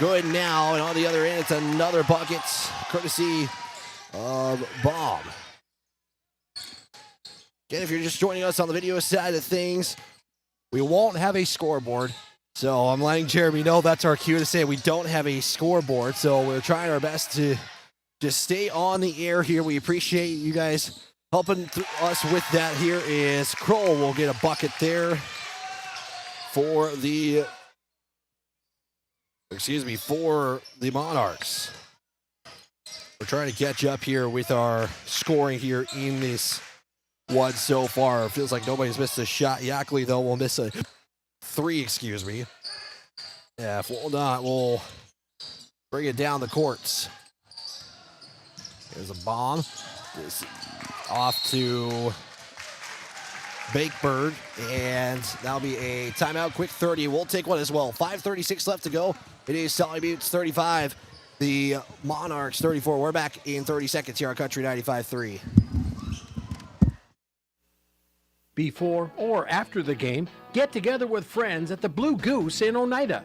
good now. And on the other end, it's another bucket, courtesy of Bomb. Again, if you're just joining us on the video side of things, we won't have a scoreboard. So I'm letting Jeremy know that's our cue to say we don't have a scoreboard. So we're trying our best to just stay on the air here. We appreciate you guys helping us with that. Here is Kroll will get a bucket there for the Monarchs. We're trying to catch up here with our scoring here in this one so far. It feels like nobody's missed a shot. Yackley, though, will miss a 3, Yeah, if we'll not, we'll bring it down the courts. There's a bomb. This off to Bakeberg, and that'll be a timeout. Quick 30. We'll take one as well. 5:36 left to go. It is Solid Buttes 35. The Monarchs 34. We're back in 30 seconds here on Country 95.3. Before or after the game, get together with friends at the Blue Goose in Oneida.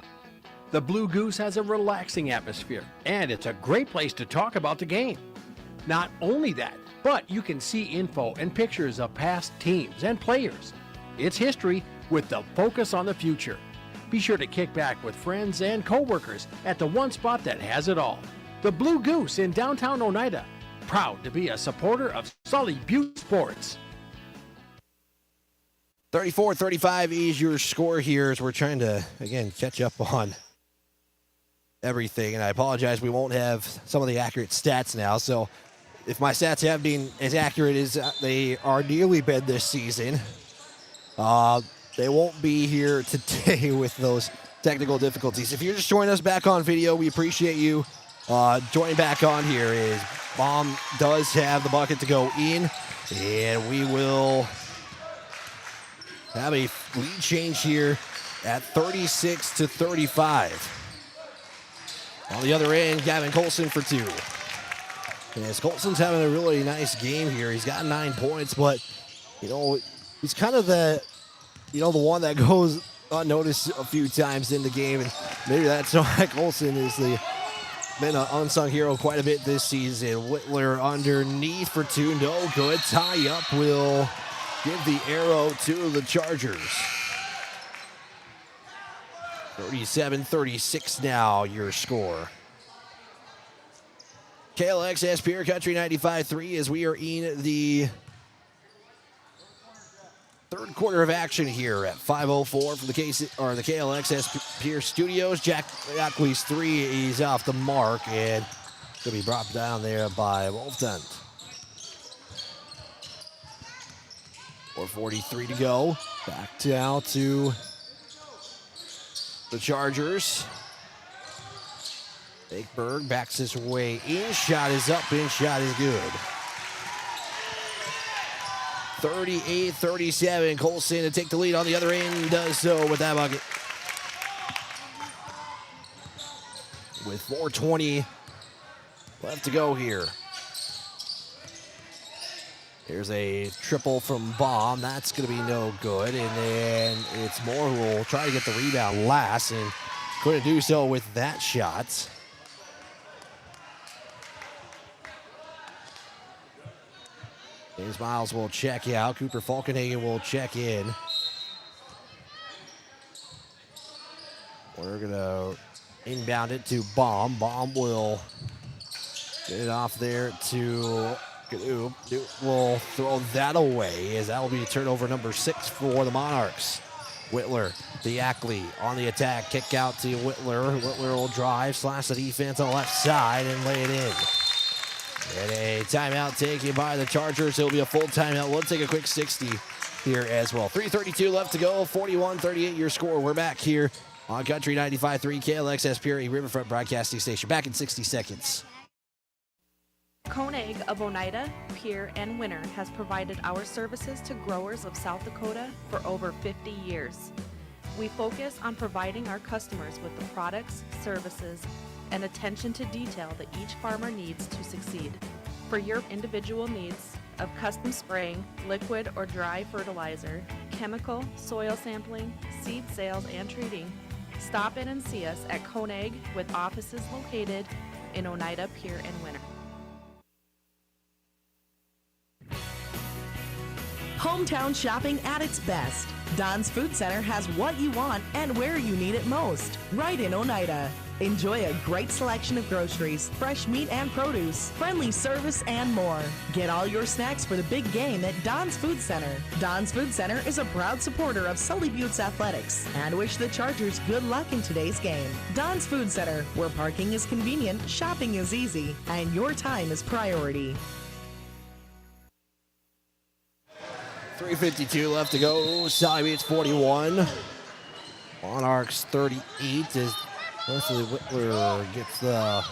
The Blue Goose has a relaxing atmosphere, and it's a great place to talk about the game. Not only that, but you can see info and pictures of past teams and players. It's history with the focus on the future. Be sure to kick back with friends and coworkers at the one spot that has it all. The Blue Goose in downtown Oneida. Proud to be a supporter of Sully Butte Sports. 34-35 is your score here as we're trying to, again, catch up on everything. And I apologize, we won't have some of the accurate stats now. So if my stats have been as accurate as they are nearly been this season, they won't be here today with those technical difficulties. If you're just joining us back on video, we appreciate you joining back on here. Is Bomb does have the bucket to go in, and we will have a lead change here at 36-35. On the other end, Gavin Colson for 2. And as Colson's having a really nice game here, he's got 9 points, but, he's kind of the one that goes unnoticed a few times in the game, and maybe that's why Colson is been an unsung hero quite a bit this season. Whitler underneath for 2, no good. Tie up will give the arrow to the Chargers. 37-36 now, your score. KLXS Pure Country 95.3 as we are in the third quarter of action here at 5:04 from the KLXS Pure Studios. Jack Yackley's 3 is off the mark and going to be brought down there by Wolfton. 4:43 to go. Back down to the Chargers. Bakeberg backs his way in. Shot is up, in shot is good. 38-37. Colson to take the lead on the other end. Does so with that bucket. With 4:20 left to go here. Here's a triple from Bomb. That's going to be no good. And then it's Moore who will try to get the rebound last and couldn't do so with that shot. James Miles will check out. Cooper Falkenhagen will check in. We're going to inbound it to Bomb. Bomb will get it off there to Duke. Will throw that away as that will be turnover number 6 for the Monarchs. Whitler, the Yackley on the attack. Kick out to Whitler. Whitler will drive, slash the defense on the left side and lay it in. And a timeout taken by the Chargers. It'll be a full timeout. We'll take a quick 60 here as well. 3:32 left to go. 41-38 your score. We're back here on Country 95.3 KLXS Pure Riverfront Broadcasting Station. Back in 60 seconds. Koenig of Oneida, Pierre, and Winter has provided our services to growers of South Dakota for over 50 years. We focus on providing our customers with the products, services, and attention to detail that each farmer needs to succeed. For your individual needs of custom spraying, liquid or dry fertilizer, chemical, soil sampling, seed sales and treating, Stop in and see us at Koenig with offices located in Oneida, Pier, and Winter. Hometown shopping at its best. Don's Food Center has what you want and where you need it most, right in Oneida. Enjoy a great selection of groceries, fresh meat and produce, friendly service, and more. Get all your snacks for the big game at Don's Food Center. Don's Food Center is a proud supporter of Sully Buttes Athletics and wish the Chargers good luck in today's game. Don's Food Center, where parking is convenient, shopping is easy, and your time is priority. 3:52 left to go. Sully Buttes 41. Monarchs 38 as Wesley Whitler gets the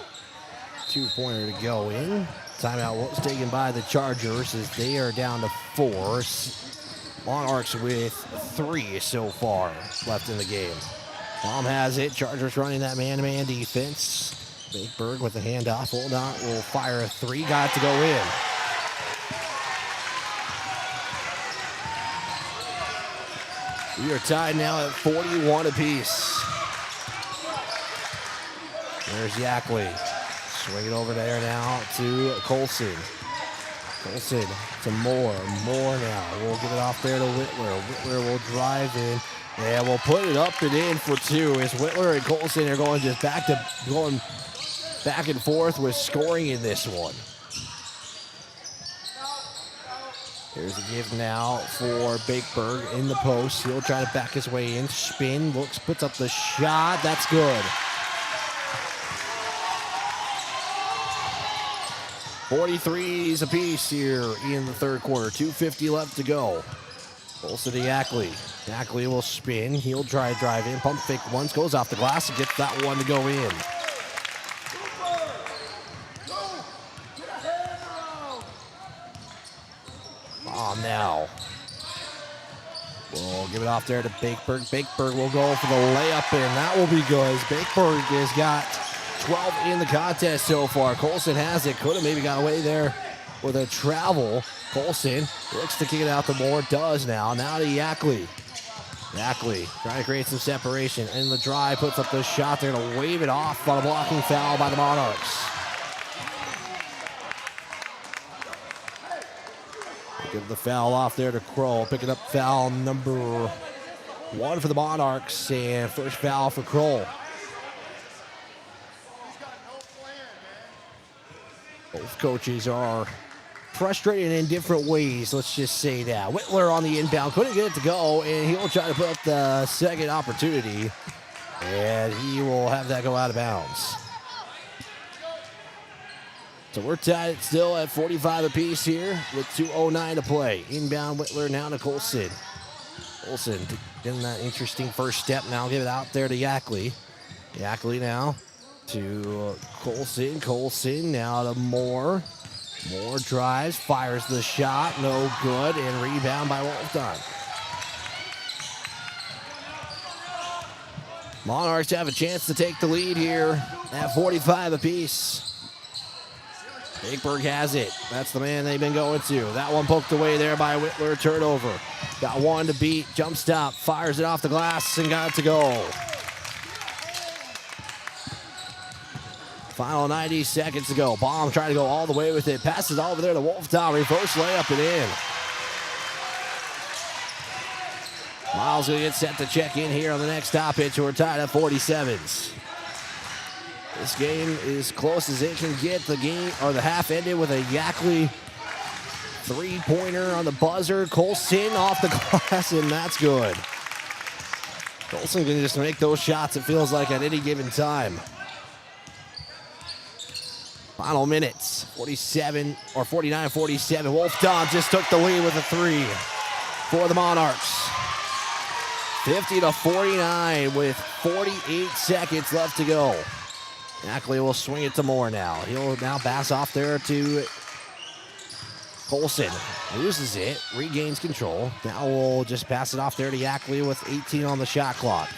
two-pointer to go in. Timeout was taken by the Chargers as they are down to 4. Monarchs with 3 so far left in the game. Baum has it. Chargers running that man-to-man defense. Bakeberg with the handoff. Hold on. Will fire a 3. Got it to go in. We are tied now at 41 apiece. There's Yackley. Swing it over there now to Colson. Colson to Moore. Moore now. We'll get it off there to Whitler. Whitler will drive in. And we'll put it up and in for 2 as Whitler and Colson are going back and forth with scoring in this one. Here's a give now for Bakeberg in the post. He'll try to back his way in. Spin, looks, puts up the shot. That's good. 43s apiece here in the third quarter. 2:50 left to go. Colson to Yackley. Yackley will spin. He'll try to drive in. Pump fake once. Goes off the glass and gets that one to go in. Now. We'll give it off there to Bakeberg. Bakeberg will go for the layup, and that will be good. Bakeberg has got 12 in the contest so far. Colson has it. Could have maybe got away there with a travel. Colson looks to kick it out to Moore. Does now. Now to Yackley. Yackley trying to create some separation. In the drive, puts up the shot. They're going to wave it off on a blocking foul by the Monarchs. Give the foul off there to Kroll. Picking up foul number 1 for the Monarchs. And first foul for Kroll. Both coaches are frustrated in different ways, let's just say that. Whitler on the inbound. Couldn't get it to go. And he'll try to put up the second opportunity. And he will have that go out of bounds. So we're tied still at 45 apiece here with 2:09 to play. Inbound Whitler now to Colson. Colson getting that interesting first step. Now give it out there to Yackley. Yackley now to Colson. Colson now to Moore. Moore drives, fires the shot. No good. And rebound by Wolfdon. Monarchs have a chance to take the lead here at 45 apiece. Bakeberg has it. That's the man they've been going to. That one poked away there by Whitler. Turnover. Got one to beat. Jump stop. Fires it off the glass and got it to go. Final 90 seconds to go. Baum trying to go all the way with it. Passes over there to Wolftown. Reverse layup and in. Miles going to get set to check in here on the next stoppage. We're tied at 47s. This game is close as it can get. The game, or the half ended with a Yackley three-pointer on the buzzer. Colson off the glass, and that's good. Colson can just make those shots, it feels like, at any given time. Final minutes, 47 or 49-47. Wolfdon just took the lead with a 3 for the Monarchs. 50-49 with 48 seconds left to go. Yackley will swing it to Moore now. He'll now pass off there to Colson. Loses it, regains control. Now we'll just pass it off there to Yackley with 18 on the shot clock.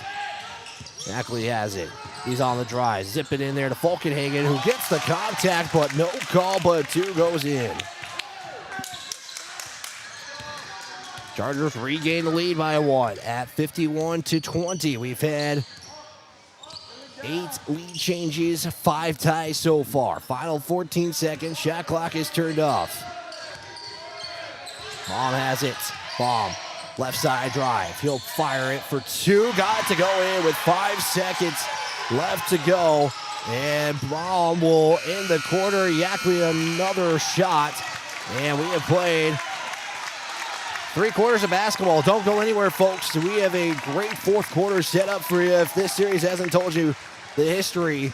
Yackley has it. He's on the drive. Zip it in there to Falkenhagen, who gets the contact, but no call, but 2 goes in. Chargers regain the lead by 1 at 51-20. We've had 8 lead changes, 5 ties so far. Final 14 seconds. Shot clock is turned off. Baum has it. Baum, left side drive. He'll fire it for 2. Got it to go in with 5 seconds left to go. And Baum will end the quarter. Yackley another shot. And we have played 3 quarters of basketball. Don't go anywhere, folks. We have a great 4th quarter set up for you. If this series hasn't told you the history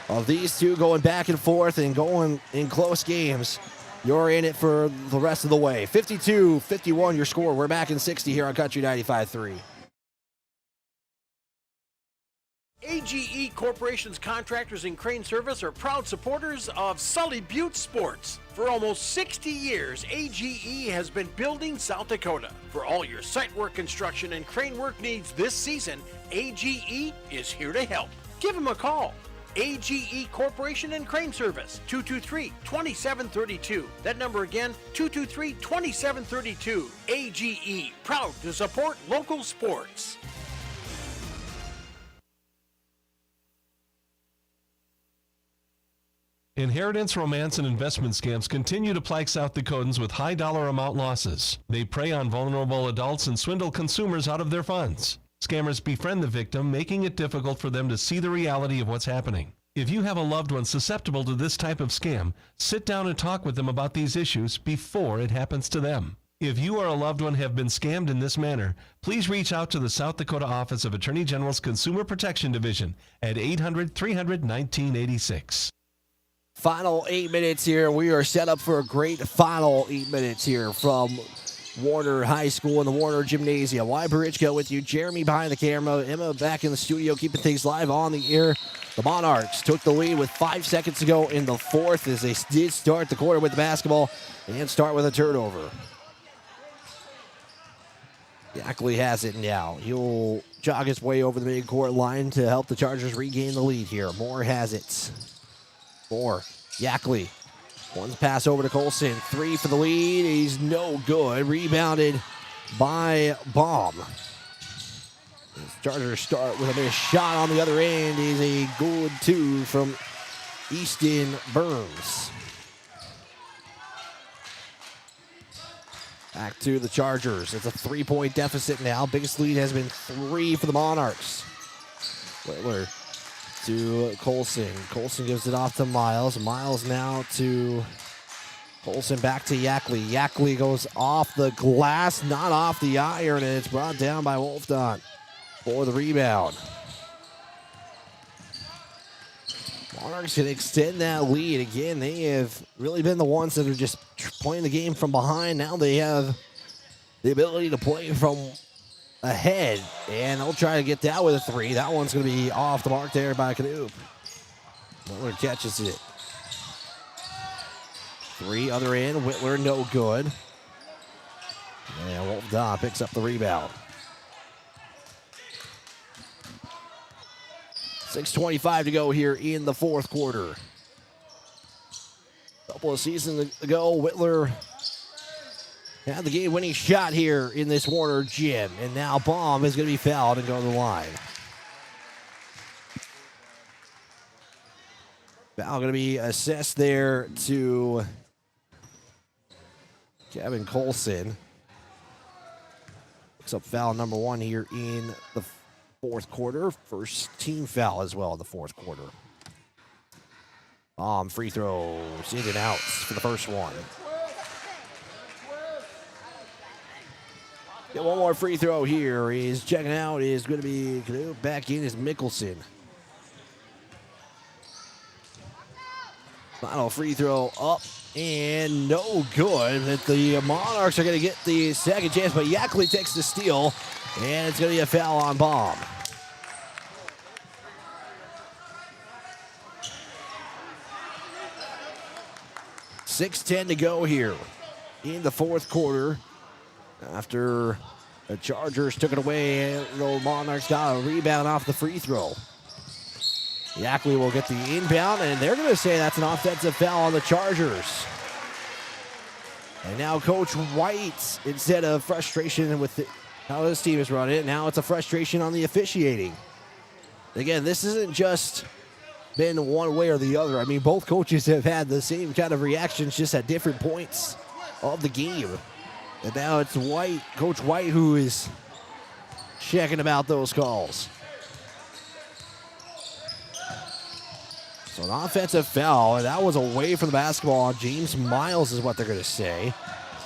of these two going back and forth and going in close games, you're in it for the rest of the way. 52-51 your score. We're back in 60 here on Country 95.3. AGE Corporation's contractors and crane service are proud supporters of Sully Butte Sports. For almost 60 years, AGE has been building South Dakota. For all your site work, construction, and crane work needs this season, AGE is here to help. Give them a call. AGE Corporation and Crane Service, 223-2732. That number again, 223-2732. AGE, proud to support local sports. Inheritance, romance, and investment scams continue to plague South Dakotans with high dollar amount losses. They prey on vulnerable adults and swindle consumers out of their funds. Scammers befriend the victim, making it difficult for them to see the reality of what's happening. If you have a loved one susceptible to this type of scam, sit down and talk with them about these issues before it happens to them. If you or a loved one have been scammed in this manner, please reach out to the South Dakota Office of Attorney General's Consumer Protection Division at 800-300-1986. Final 8 minutes here. We are set up for a great final 8 minutes here from Warner High School and the Warner Gymnasium. Wyatt Barichka with you. Jeremy behind the camera. Emma back in the studio keeping things live on the air. The Monarchs took the lead with 5 seconds to go in the 4th as they did start the quarter with the basketball and start with a turnover. Yackley has it now. He'll jog his way over the midcourt line to help the Chargers regain the lead here. Moore has it. Moore, Yackley. One pass over to Colson. 3 for the lead. He's no good. Rebounded by Baum. Chargers start with a missed shot on the other end. Is a good 2 from Easton Burns. Back to the Chargers. It's a 3-point deficit now. Biggest lead has been 3 for the Monarchs. Whitler to Colson. Colson gives it off to Miles. Miles now to Colson, back to Yackley. Yackley goes off the glass, not off the iron, and it's brought down by Wolfdon for the rebound. Monarchs can extend that lead. Again, they have really been the ones that are just playing the game from behind. Now they have the ability to play from ahead, and they'll try to get that with a 3. That one's going to be off the mark there by Knoop. Whitler catches it. 3 other end. Whitler no good. And Wolfdon picks up the rebound. 6:25 to go here in the 4th quarter. A couple of seasons ago, Whitler had the game-winning shot here in this Warner gym, and now Baum is going to be fouled and go to the line. Foul going to be assessed there to Kevin Colson. Picks up foul number 1 here in the 4th quarter. First team foul as well in the 4th quarter. Free throws in and out for the first one. Get one more free throw here. Is checking out is going to be back in is Mickelson. Final free throw up and no good. But the Monarchs are going to get the second chance, but Yackley takes the steal, and it's going to be a foul on Baum. .6:10 to go here in the 4th quarter. After the Chargers took it away, the Monarchs got a rebound off the free throw. Yackley will get the inbound, and they're going to say that's an offensive foul on the Chargers. And now Coach White, instead of frustration with how this team is running it, now it's a frustration on the officiating. Again, this isn't just been one way or the other. I mean, both coaches have had the same kind of reactions, just at different points of the game. And now it's Coach White, who is checking about those calls. So an offensive foul, and that was away from the basketball. James Miles is what they're going to say.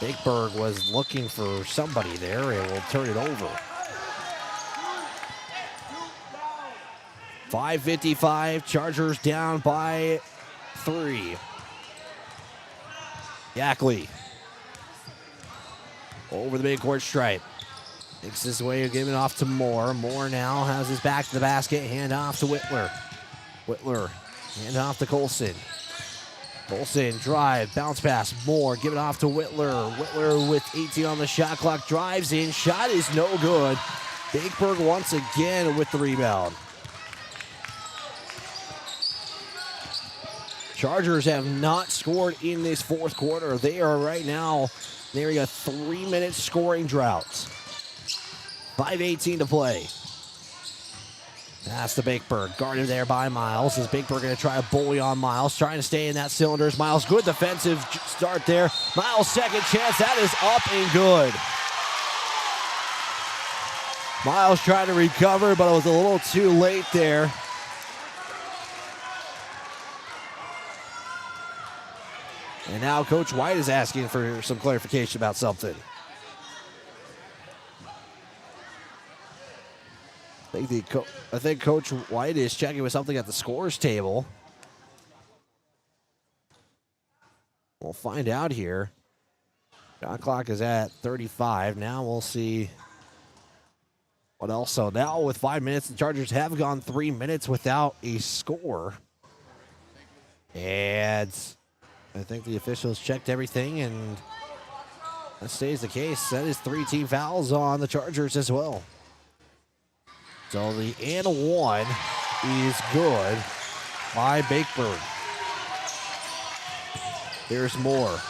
Bakeberg was looking for somebody there and will turn it over. 5:55, Chargers down by 3. Yackley over the midcourt stripe. Makes his way of giving off to Moore. Moore now has his back to the basket. Hand off to Whitler. Whitler, hand off to Colson. Colson, drive, bounce pass. Moore, give it off to Whitler. Whitler with 18 on the shot clock, drives in. Shot is no good. Bakeberg once again with the rebound. Chargers have not scored in this fourth quarter. They are right now nearing a 3-minute scoring drought. 5:18 to play. Pass to Bakeberg. Guarded there by Miles. Is Bakeberg going to try a bully on Miles? Trying to stay in that cylinders. Miles, good defensive start there. Miles, second chance. That is up and good. Miles trying to recover, but it was a little too late there. And now Coach White is asking for some clarification about something. I think Coach White is checking with something at the scores table. We'll find out here. Shot clock is at 35. Now we'll see what else. So now with 5 minutes, the Chargers have gone 3 minutes without a score. And I think the officials checked everything, and that stays the case. That is 3 team fouls on the Chargers as well. So the and one is good by Bakeberg. Here's Moore.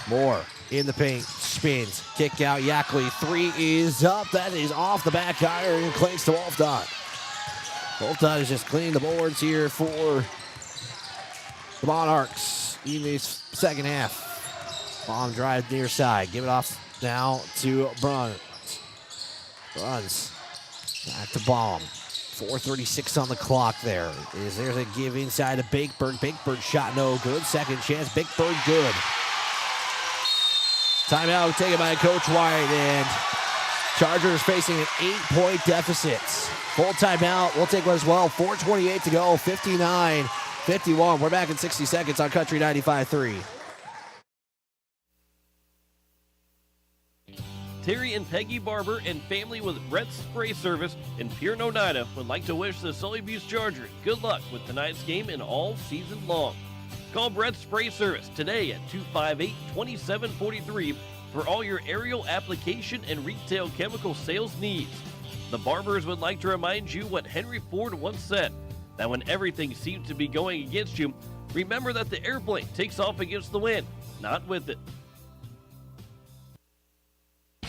Moore in the paint, spins, kick out. Yackley, 3 is up. That is off the back iron and clings to Wolfdot. Wolfdot is just cleaning the boards here for the Monarchs in this second half. Bomb drive near side. Give it off now to Bruns. Bruns back to Bomb. 4:36 on the clock there. There's a give inside to Bakeberg. Bakeberg shot no good. Second chance. Bakeberg good. Timeout taken by Coach White, and Chargers facing an 8-point deficit. Full timeout. We'll take one as well. 4:28 to go. 59-51. We're back in 60 seconds on Country 95.3. Terry and Peggy Barber and family with Brett's Spray Service in Pierre, Oneida would like to wish the Sully Butte Chargers good luck with tonight's game and all season long. Call Brett's Spray Service today at 258-2743 for all your aerial application and retail chemical sales needs. The Barbers would like to remind you what Henry Ford once said, that when everything seems to be going against you, remember that the airplane takes off against the wind, not with it.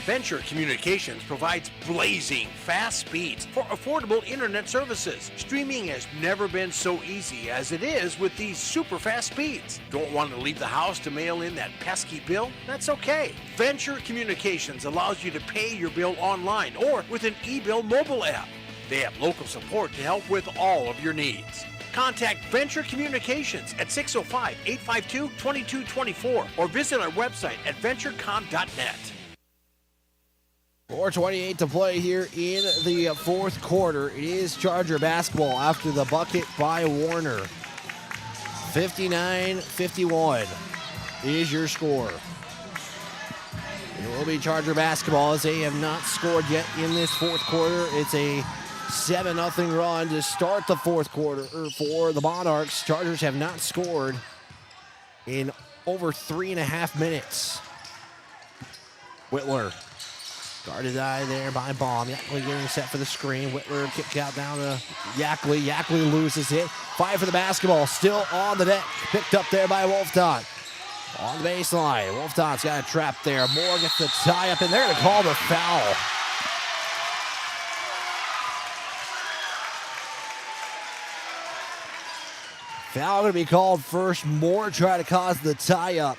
Venture Communications provides blazing fast speeds for affordable internet services. Streaming has never been so easy as it is with these super fast speeds. Don't want to leave the house to mail in that pesky bill? That's okay. Venture Communications allows you to pay your bill online or with an eBill mobile app. They have local support to help with all of your needs. Contact Venture Communications at 605-852-2224 or visit our website at venturecom.net. 4:28 to play here in the fourth quarter. It is Charger basketball after the bucket by Warner. 59-51 is your score. It will be Charger basketball as they have not scored yet in this fourth quarter. It's a 7-0 run to start the fourth quarter for the Monarchs. Chargers have not scored in over 3.5 minutes. Whitler. Guarded eye there by Baum. Yackley getting set for the screen. Whitler kicked out down to Yackley. Yackley loses it. Fight for the basketball. Still on the deck. Picked up there by Wolfdot. On the baseline. Wolfdot's got a trap there. Moore gets the tie up, and they're going to call the foul. Foul going to be called first. Moore trying to cause the tie-up.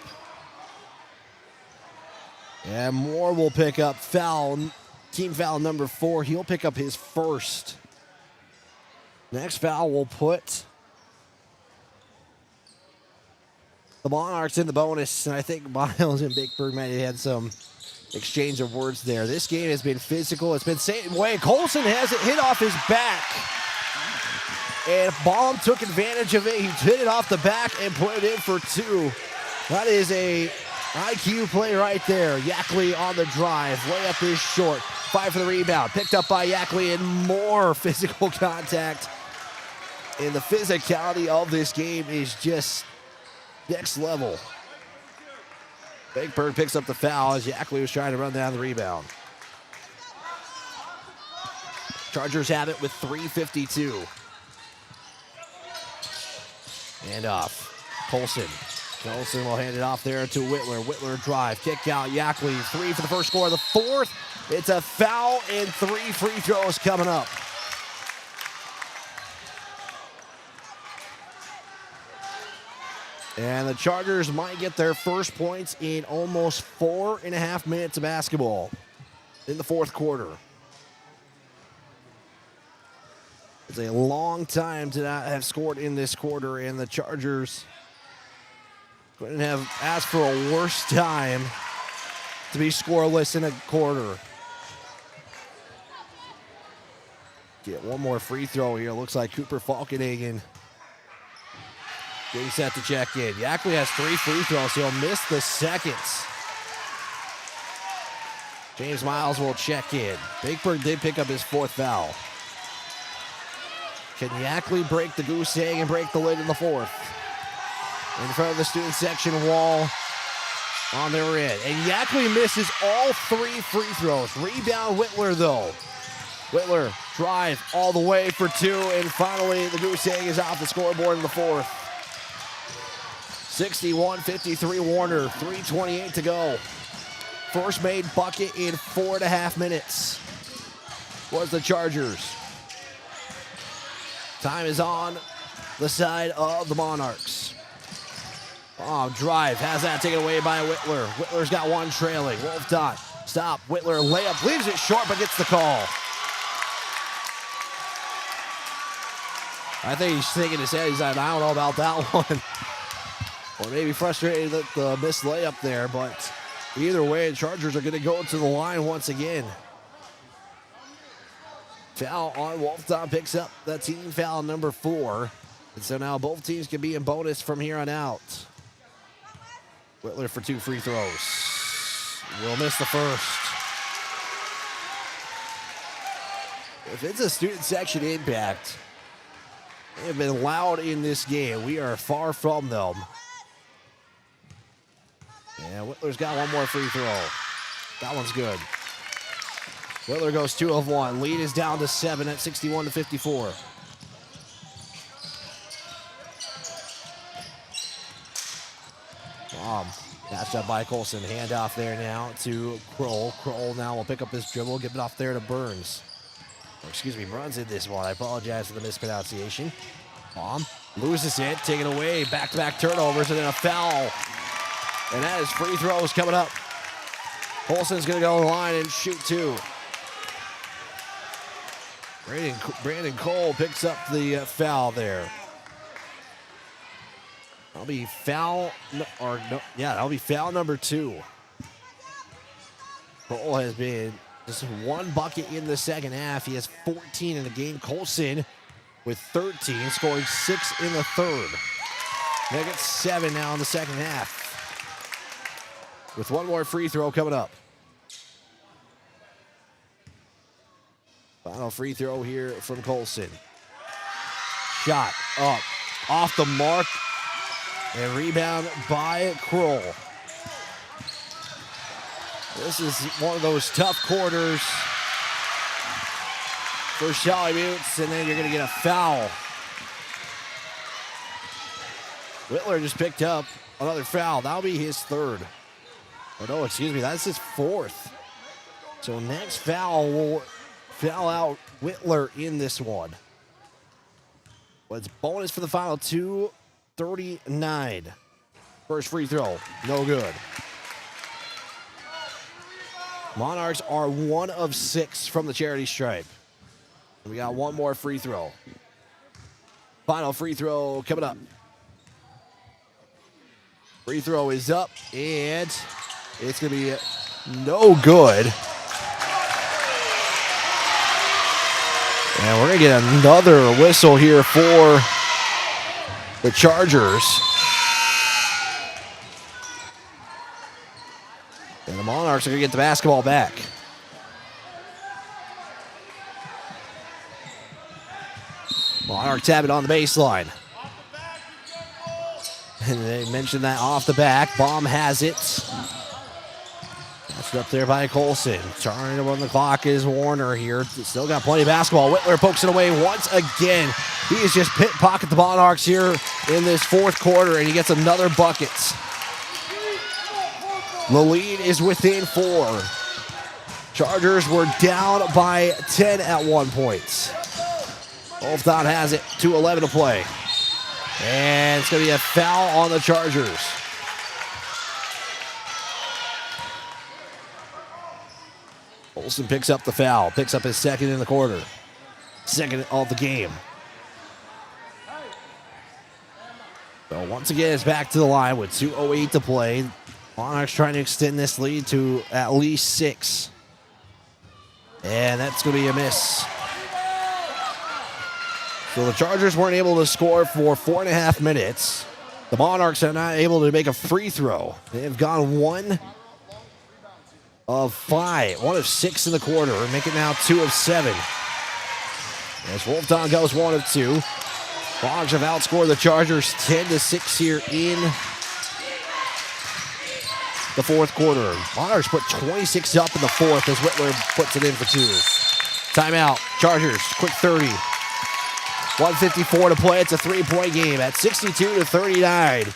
And Moore will pick up team foul number 4. He'll pick up his first. Next foul will put the Monarchs in the bonus. And I think Miles and Bickberg might have had some exchange of words there. This game has been physical. It's been same way. Colson has it hit off his back. And Baum took advantage of it. He hit it off the back and put it in for 2. That is a IQ play right there. Yackley on the drive. Layup is short. 5 for the rebound. Picked up by Yackley, and more physical contact. And the physicality of this game is just next level. Bickberg picks up the foul as Yackley was trying to run down the rebound. Chargers have it with 3:52. And off. Colson will hand it off there to Whitler. Whitler drive, kick out, Yackley. 3 for the first score of the 4th. It's a foul and 3 free throws coming up. And the Chargers might get their first points in almost 4.5 minutes of basketball in the 4th quarter. It's a long time to not have scored in this quarter, and the Chargers couldn't have asked for a worse time to be scoreless in a quarter. Get one more free throw here. Looks like Cooper Falkenhagen getting set to check in. Yackley has 3 free throws. He'll miss the second. James Miles will check in. Bickberg did pick up his 4th foul. Can Yackley break the goose egg and break the lid in the 4th? In front of the student section wall on their end. And Yackley misses all 3 free throws. Rebound Whitler, though. Whitler drive all the way for 2, and finally the goose egg is off the scoreboard in the 4th. 61-53 Warner, 3:28 to go. First made bucket in 4.5 minutes was the Chargers. Time is on the side of the Monarchs. Drive, has that taken away by Whitler. Whitler's got one trailing. Wolf dot, stop, Whitler layup, leaves it short but gets the call. I think he's thinking his head, he's like, I don't know about that one. Or maybe frustrated at the missed layup there, but either way, the Chargers are going to go to the line once again. Foul on Wolfton, picks up the team foul number 4. And so now both teams can be in bonus from here on out. Whitler for 2 free throws. Will miss the first. If it's a student section impact, they have been loud in this game. We are far from them. Yeah, Whitler's got one more free throw. That one's good. Whitler goes 2 of 1. Lead is down to 7 at 61-54. Matched up by Colson. Handoff there now to Kroll. Kroll now will pick up this dribble, give it off there to Burns. Burns in this one. I apologize for the mispronunciation. Loses it, taken away. Back-to-back turnovers and then a foul. And that is free throws coming up. Colson's going to go to the line and shoot 2. Brandon Cole picks up the foul there. That'll be foul, that'll be foul number 2. Cole has been just 1 bucket in the second half. He has 14 in the game. Colson with 13, scoring 6 in the 3rd. Nuggets 7 now in the second half. With one more free throw coming up. Final free throw here from Colson. Shot up, off the mark, and rebound by Kroll. This is one of those tough quarters for Chalyamutes, and then you're going to get a foul. Whitler just picked up another foul. That'll be his 3rd. Oh, no, excuse me, that's his 4th. So next foul will foul out Whitler in this one. But it's bonus for the final 2 39. First free throw, no good. Monarchs are 1 of 6 from the charity stripe. We got one more free throw. Final free throw coming up. Free throw is up, and it's going to be no good. And we're going to get another whistle here for the Chargers. And the Monarchs are going to get the basketball back. Monarchs have it on the baseline. And they mentioned that off the back. Baum has it. That's up there by Colson. Trying to run the clock is Warner here. Still got plenty of basketball. Whitler pokes it away once again. He is just pickpocket the Monarchs here in this fourth quarter, and he gets another bucket. The lead is within 4. Chargers were down by 10 at one point. Wolftown has it, 2:11 to play. And it's going to be a foul on the Chargers. Olsen picks up the foul, picks up his second in the quarter. Second of the game. So once again, it's back to the line with 2:08 to play. Monarchs trying to extend this lead to at least 6. And that's going to be a miss. So the Chargers weren't able to score for 4.5 minutes. The Monarchs are not able to make a free throw. They've gone 1 of 5, 1 of 6 in the quarter, make it now 2 of 7. As Wolftown goes 1 of 2. Monarchs have outscored the Chargers 10-6 here in the fourth quarter. Monarchs put 26 up in the fourth as Whitler puts it in for 2. Timeout. Chargers, quick 30. 1:54 to play. It's a 3-point game at 62-39.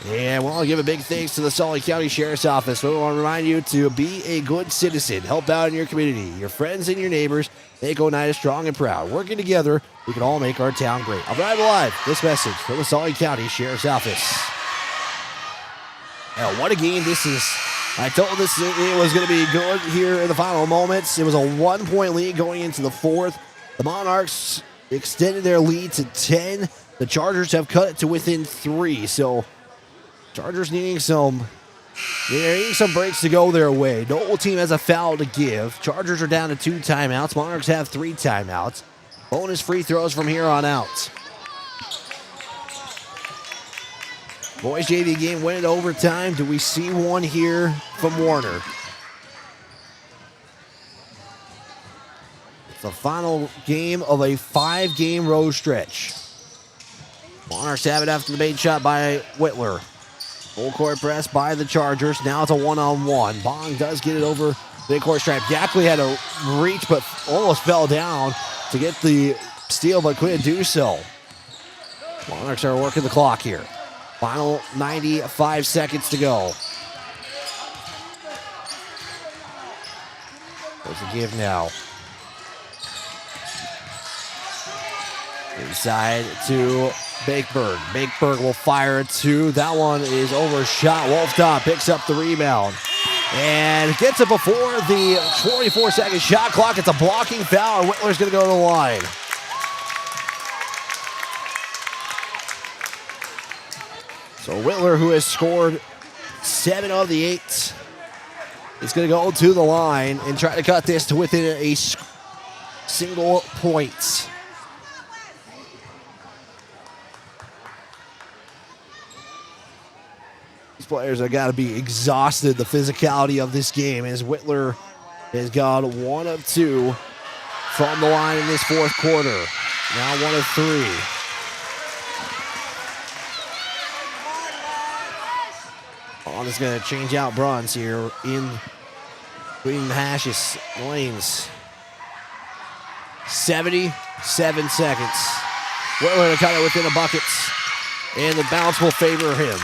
And we want to give a big thanks to the Salt Lake County Sheriff's Office. We want to remind you to be a good citizen. Help out in your community. Your friends and your neighbors make Oneida strong and proud. Working together, we can all make our town great. I'll drive live. This message from the Salt Lake County Sheriff's Office. Now, what a game this is. I told this it was going to be good here in the final moments. It was a 1-point lead going into the fourth. The Monarchs extended their lead to 10. The Chargers have cut it to within 3. So, Chargers needing some breaks to go their way. No team has a foul to give. Chargers are down to 2 timeouts. Monarchs have 3 timeouts. Bonus free throws from here on out. Boys JV game went in overtime. Do we see one here from Warner? It's the final game of a 5-game road stretch. Monarchs have it after the bait shot by Whitler. Full court press by the Chargers. Now it's a 1-on-1. Bong does get it over the court stripe. Gackley had to reach but almost fell down to get the steal but couldn't do so. Monarchs are working the clock here. Final 95 seconds to go. There's a give now. Inside to Bakeberg. Bakeberg will fire it to. That one is overshot. Wolftown picks up the rebound and gets it before the 24-second shot clock. It's a blocking foul, and Whitler's going to go to the line. So Whitler, who has scored 7 of the 8, is going to go to the line and try to cut this to within a single point. These players have got to be exhausted, the physicality of this game, as Whitler has gone 1 of 2 from the line in this fourth quarter. Now 1 of 3. On is going to change out Bruns here in between Hash's lanes. 77 seconds. Whitler to cut it within a bucket, and the bounce will favor him.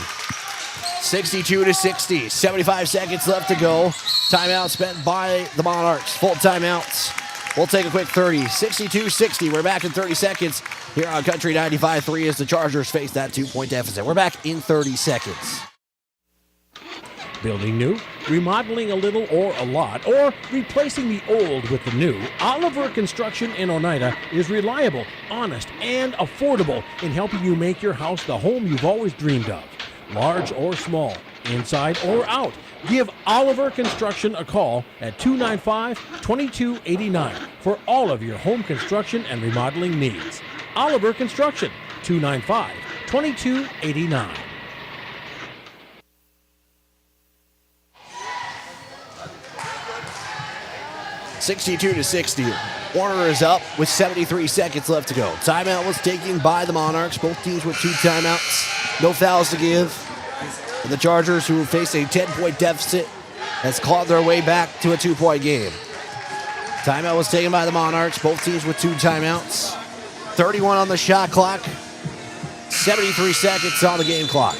62-60. 75 seconds left to go. Timeout spent by the Monarchs. Full timeouts. We'll take a quick 30. 62-60. We're back in 30 seconds here on Country 95.3 as the Chargers face that 2-point deficit. We're back in 30 seconds. Building new, remodeling a little or a lot, or replacing the old with the new, Oliver Construction in Oneida is reliable, honest, and affordable in helping you make your house the home you've always dreamed of. Large or small, inside or out, give Oliver Construction a call at 295-2289 for all of your home construction and remodeling needs. Oliver Construction, 295-2289. 62-60. Warner is up with 73 seconds left to go. Timeout was taken by the Monarchs. Both teams with 2 timeouts. No fouls to give. And the Chargers, who face a 10-point deficit, has clawed their way back to a 2-point game. Timeout was taken by the Monarchs. Both teams with 2 timeouts. 31 on the shot clock. 73 seconds on the game clock.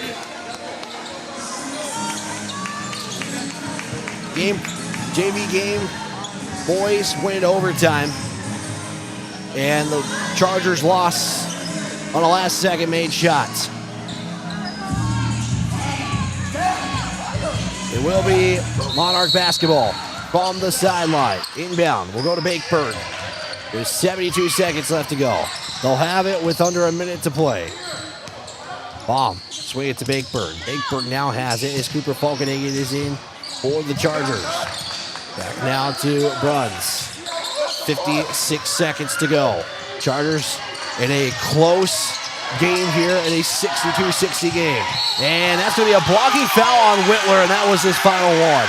JV game. Boys win overtime. And the Chargers lost on a last-second made shot. It will be Monarch basketball from the sideline. Inbound. We'll go to Bakeburg. There's 72 seconds left to go. They'll have it with under a minute to play. Bomb. Swing it to Bakeburg. Bakeburg now has it as Cooper Falkenhagen is in for the Chargers. Back now to Bruns. 56 seconds to go. Chargers in a close game here in a 62-60 game. And that's going to be a blocking foul on Whitler, and that was his final one.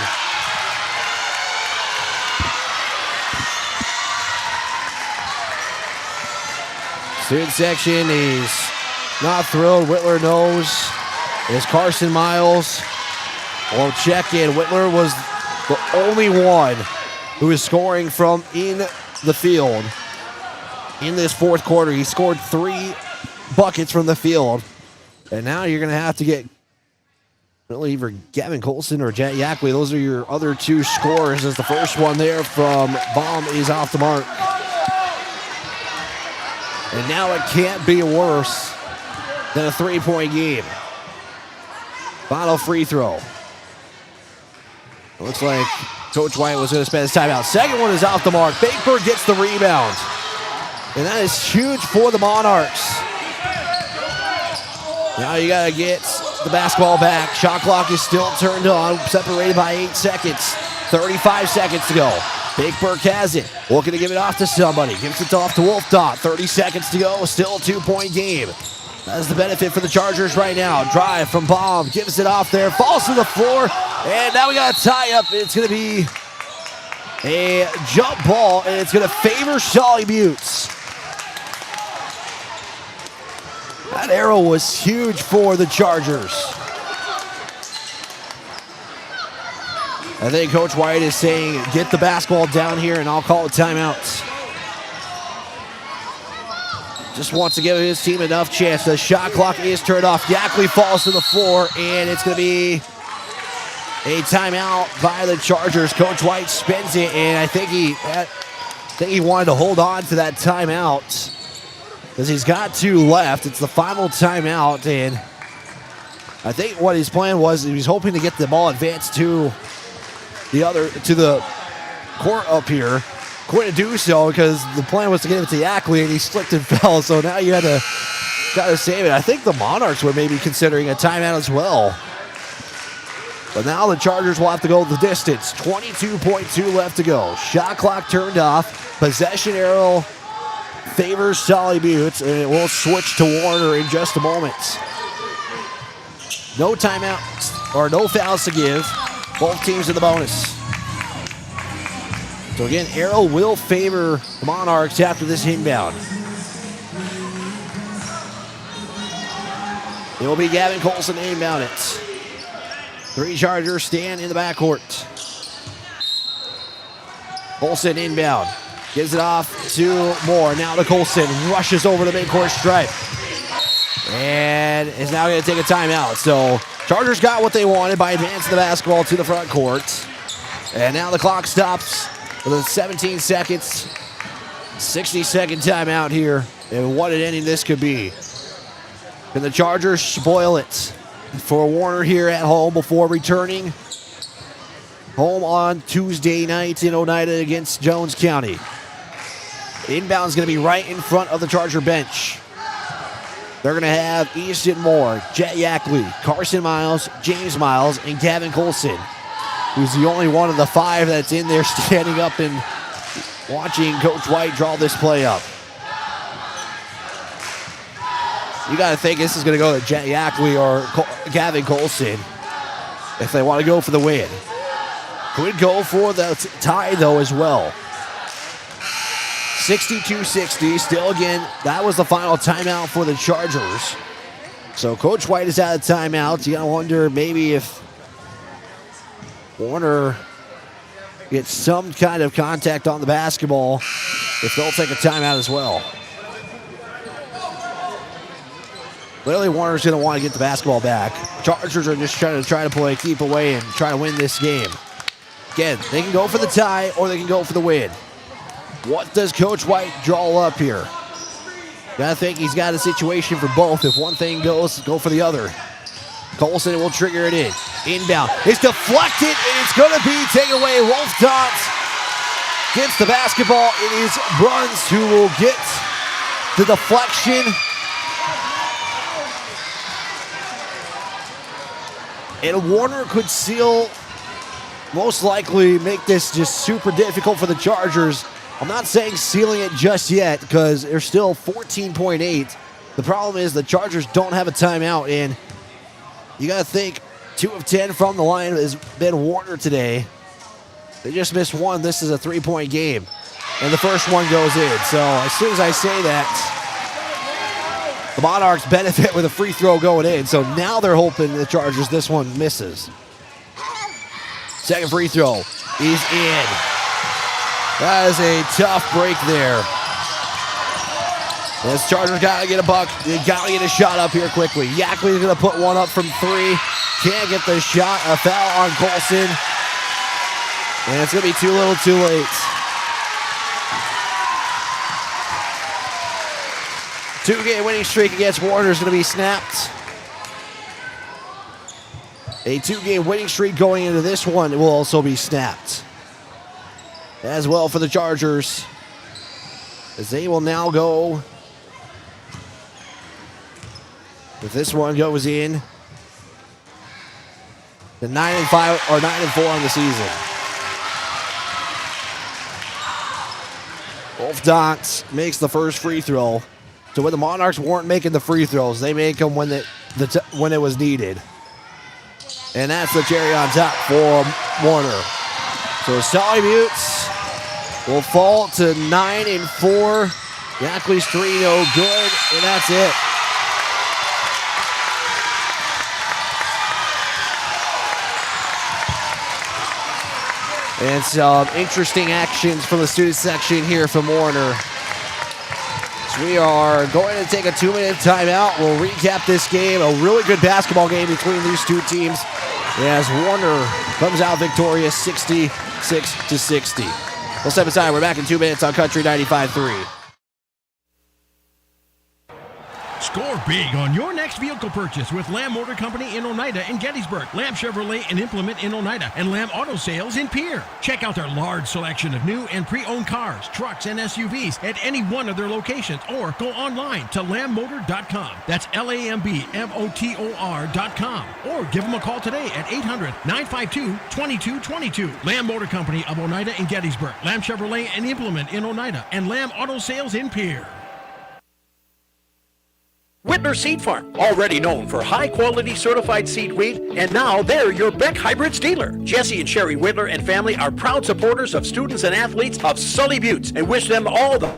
Student section is not thrilled. Whitler knows. As Carson Miles will check in. Whitler was the only one who is scoring from in the field in this fourth quarter. He scored 3 buckets from the field. And now you're going to have to get really either Gavin Colson or Jet Yackley. Those are your other 2 scorers, as the first one there from Baum is off the mark. And now it can't be worse than a 3-point game. Final free throw. It looks like Coach White was going to spend his timeout. Second one is off the mark. Bakeburg gets the rebound. And that is huge for the Monarchs. Now you got to get the basketball back. Shot clock is still turned on, separated by 8 seconds. 35 seconds to go. Bakeburg has it. Looking to give it off to somebody. Gives it off to Wolfdot. 30 seconds to go. Still a 2-point game. That's the benefit for the Chargers right now. Drive from Baum. Gives it off there. Falls to the floor. And now we got a tie-up. It's going to be a jump ball, and it's going to favor Solly Buttes. That arrow was huge for the Chargers. I think Coach White is saying, get the basketball down here, and I'll call a timeout. Just wants to give his team enough chance. The shot clock is turned off. Yackley falls to the floor, and it's going to be a timeout by the Chargers. Coach White spins it, and I think he wanted to hold on to that timeout because he's got 2 left. It's the final timeout, and I think what his plan was, he was hoping to get the ball advanced to the court up here. Couldn't do so because the plan was to get it to Yackley, and he slipped and fell. So now you got to save it. I think the Monarchs were maybe considering a timeout as well. But now the Chargers will have to go the distance. 22.2 left to go. Shot clock turned off. Possession arrow favors Solly Buttes, and it will switch to Warner in just a moment. No timeouts or no fouls to give. Both teams in the bonus. So again, arrow will favor the Monarchs after this inbound. It will be Gavin Colson to inbound it. 3 Chargers stand in the backcourt. Colson inbound. Gives it off to Moore. Now to Colson. Rushes over the midcourt stripe. And is now going to take a timeout. So Chargers got what they wanted by advancing the basketball to the front court. And now the clock stops with 17 seconds. 60-second timeout here And what an ending this could be. Can the Chargers spoil it for Warner here at home before returning home on Tuesday night in Oneida against Jones County? Inbound is going to be right in front of the Charger bench. They're going to have Easton Moore, Jet Yackley, Carson Miles, James Miles, and Gavin Colson, who's the only one of the 5 that's in there standing up and watching Coach White draw this play up. You got to think this is going to go to Jet Yackley or Gavin Colson if they want to go for the win. Could go for the tie, though, as well. 62-60. Still, again, that was the final timeout for the Chargers. So Coach White is out of timeout. You got to wonder maybe if Warner gets some kind of contact on the basketball, if they'll take a timeout as well. Clearly, Warner's going to want to get the basketball back. Chargers are just trying to play keep away and try to win this game. Again, they can go for the tie or they can go for the win. What does Coach White draw up here? Gotta think he's got a situation for both. If one thing goes, go for the other. Colson will trigger it in. Inbound. It's deflected, and it's going to be taken away. Wolf Tots gets the basketball. It is Bruns who will get the deflection. And Warner could seal, most likely make this just super difficult for the Chargers. I'm not saying sealing it just yet because they're still 14.8. The problem is the Chargers don't have a timeout, and you got to think 2 of 10 from the line has been Warner today. They just missed one. This is a 3-point game, and the first one goes in. So as soon as I say that, the Monarchs benefit with a free throw going in. So now they're hoping the Chargers, this one misses. Second free throw is in. That is a tough break there. This Chargers got to get a buck. They got to get a shot up here quickly. Yackley's going to put one up from 3. Can't get the shot. A foul on Colson. And it's going to be too little too late. Two-game winning streak against Warner is going to be snapped. A 2-game winning streak going into this one will also be snapped as well for the Chargers, as they will now go, if this one goes in, the 9-5 or 9-4 on the season. Wolf Dots makes the first free throw. So when the Monarchs weren't making the free throws, they make them when when it was needed. And that's the cherry on top for Warner. So Solly Buttes will fall to 9-4. Yackley's 3 no good, and that's it. And some interesting actions from the student section here from Warner. So we are going to take a 2-minute timeout. We'll recap this game. A really good basketball game between these two teams as Warner comes out victorious 66-60. We'll step aside. We're back in 2 minutes on Country 95.3. Score big on your next vehicle purchase with Lamb Motor Company in Oneida and Gettysburg, Lamb Chevrolet and Implement in Oneida, and Lamb Auto Sales in Pierre. Check out their large selection of new and pre-owned cars, trucks, and SUVs at any one of their locations, or go online to lambmotor.com. That's LAMBMOTOR.com. Or give them a call today at 800-952-2222. Lamb Motor Company of Oneida and Gettysburg, Lamb Chevrolet and Implement in Oneida, and Lamb Auto Sales in Pierre. Whitner Seed Farm, already known for high-quality certified seed wheat, and now they're your Beck Hybrids dealer. Jesse and Sherry Whitner and family are proud supporters of students and athletes of Sully Buttes and wish them all the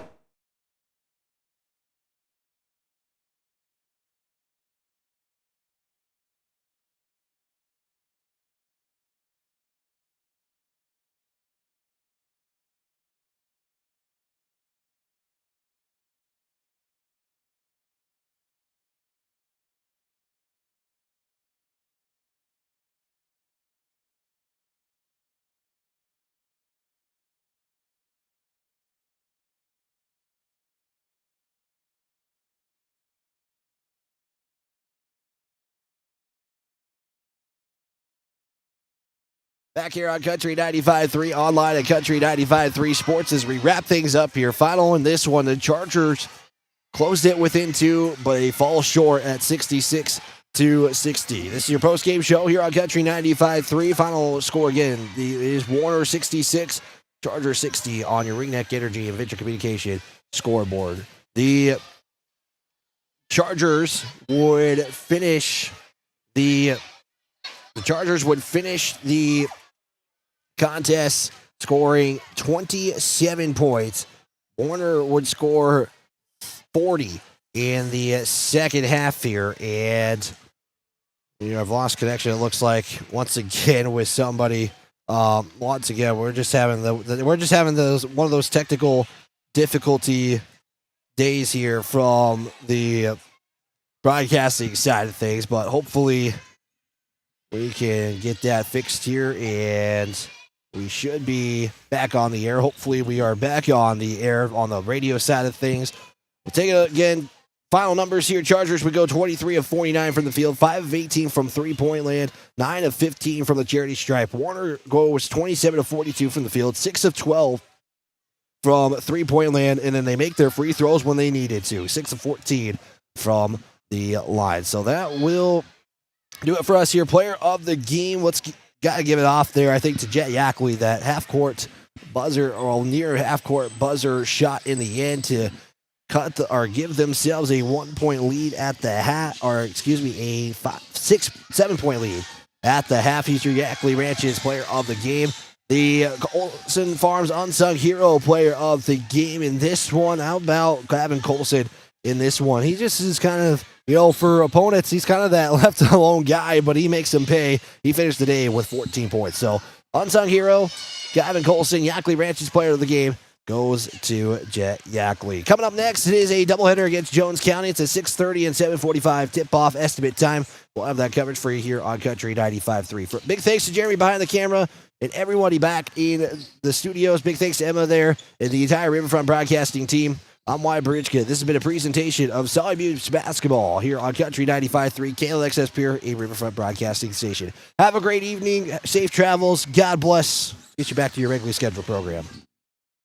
Back here on Country 95.3, online at Country 95.3 Sports as we wrap things up here. Final in this one, the Chargers closed it within 2, but they fall short at 66-60. This is your post-game show here on Country 95.3. Final score again is Warner 66, Chargers 60 on your Ringneck Energy and Venture Communication scoreboard. The Chargers would finish the contest scoring 27 points. Warner would score 40 in the second half here, and I've lost connection. It looks like once again with somebody. Once again, we're just having one of those technical difficulty days here from the broadcasting side of things, but hopefully we can get that fixed here, and we should be back on the air. Hopefully we are back on the air on the radio side of things. We'll take it again. Final numbers here. Chargers would go 23 of 49 from the field, 5 of 18 from three-point land, 9 of 15 from the charity stripe. Warner goes 27 of 42 from the field, 6 of 12 from three-point land, and then they make their free throws when they needed to. 6 of 14 from the line. So that will do it for us here. Player of the game. Got to give it off there, I think, to Jet Yackley. That half-court buzzer, or near half-court buzzer shot in the end to give themselves a 1-point lead at the half, a 7-point lead at the half. He's your Yackley Ranches player of the game. The Colson Farms Unsung Hero player of the game in this one. How about Gavin Colson in this one? He just is kind of, for opponents, he's kind of that left alone guy, but he makes them pay. He finished the day with 14 points. So, Unsung Hero, Gavin Colson, Yackley Ranches player of the game, goes to Jet Yackley. Coming up next, it is a doubleheader against Jones County. It's a 6:30 and 7:45 tip-off estimate time. We'll have that coverage for you here on Country 95.3. Big thanks to Jeremy behind the camera and everybody back in the studios. Big thanks to Emma there and the entire Riverfront Broadcasting team. I'm Wyatt Bridgekid. This has been a presentation of Solid Buttes basketball here on Country 95.3, KLXS Pure, a Riverfront Broadcasting station. Have a great evening. Safe travels. God bless. Get you back to your regularly scheduled program.